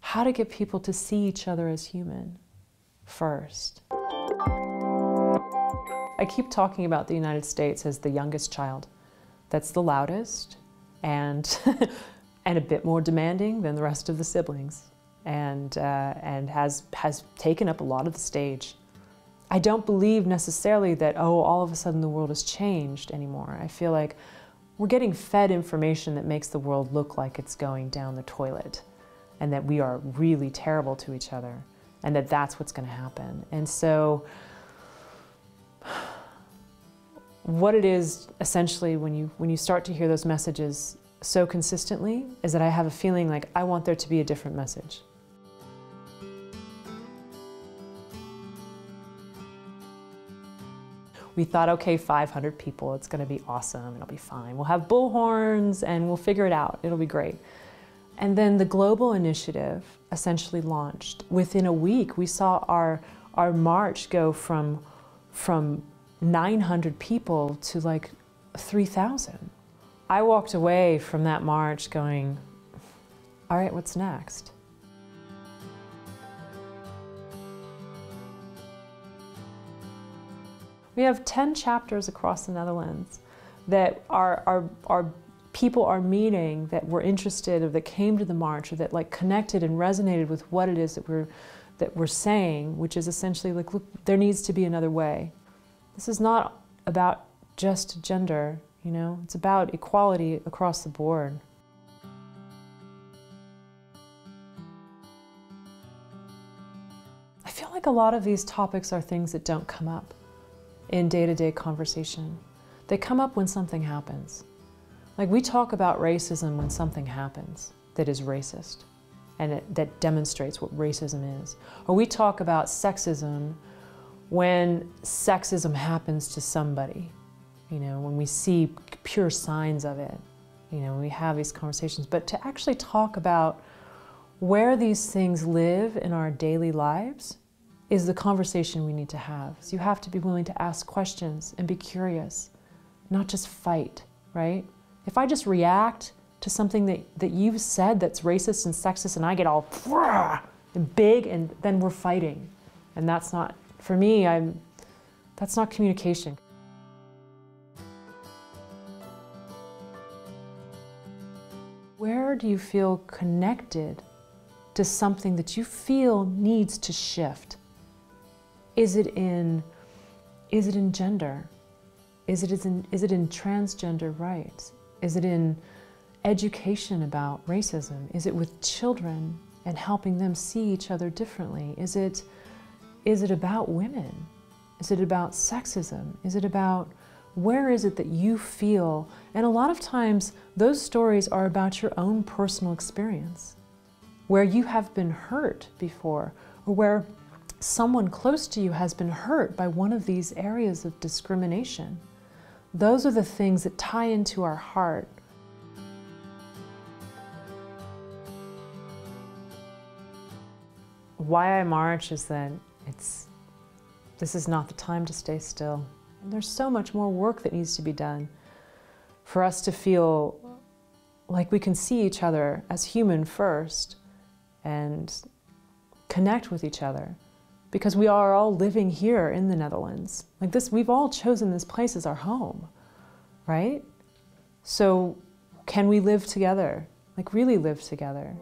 how to get people to see each other as human first. I keep talking about the United States as the youngest child. That's the loudest and, and a bit more demanding than the rest of the siblings, and has taken up a lot of the stage. I don't believe necessarily that, oh, all of a sudden the world has changed anymore. I feel like we're getting fed information that makes the world look like it's going down the toilet, and that we are really terrible to each other, and that that's what's going to happen. And so what it is essentially when you start to hear those messages so consistently is that I have a feeling like I want there to be a different message. We thought, okay, 500 people, it's going to be awesome, it'll be fine. We'll have bullhorns and we'll figure it out, it'll be great. And then the global initiative essentially launched. Within a week, we saw our march go from 900 people to like 3,000. I walked away from that march going, all right, what's next? We have 10 chapters across the Netherlands that our people are meeting, that were interested, or that came to the march, or that like connected and resonated with what it is that we're saying, which is essentially like, look, there needs to be another way. This is not about just gender, you know, it's about equality across the board. I feel like a lot of these topics are things that don't come up in day-to-day conversation. They come up when something happens. Like we talk about racism when something happens that is racist and that demonstrates what racism is. Or we talk about sexism when sexism happens to somebody, you know, when we see pure signs of it, you know, when we have these conversations. But to actually talk about where these things live in our daily lives is the conversation we need to have. So you have to be willing to ask questions and be curious, not just fight, right? If I just react to something that you've said that's racist and sexist and I get all and big, and then we're fighting. And that's not, for me, that's not communication. Where do you feel connected to something that you feel needs to shift? Is it in gender? Is it in transgender rights? Is it in education about racism? Is it with children and helping them see each other differently? Is it about women? Is it about sexism? Is it about, where is it that you feel? And a lot of times those stories are about your own personal experience, where you have been hurt before, or where someone close to you has been hurt by one of these areas of discrimination. Those are the things that tie into our heart. Why I march is that this is not the time to stay still. And there's so much more work that needs to be done for us to feel like we can see each other as human first and connect with each other. Because we are all living here in the Netherlands. Like this, we've all chosen this place as our home, right? So can we live together? Like really live together?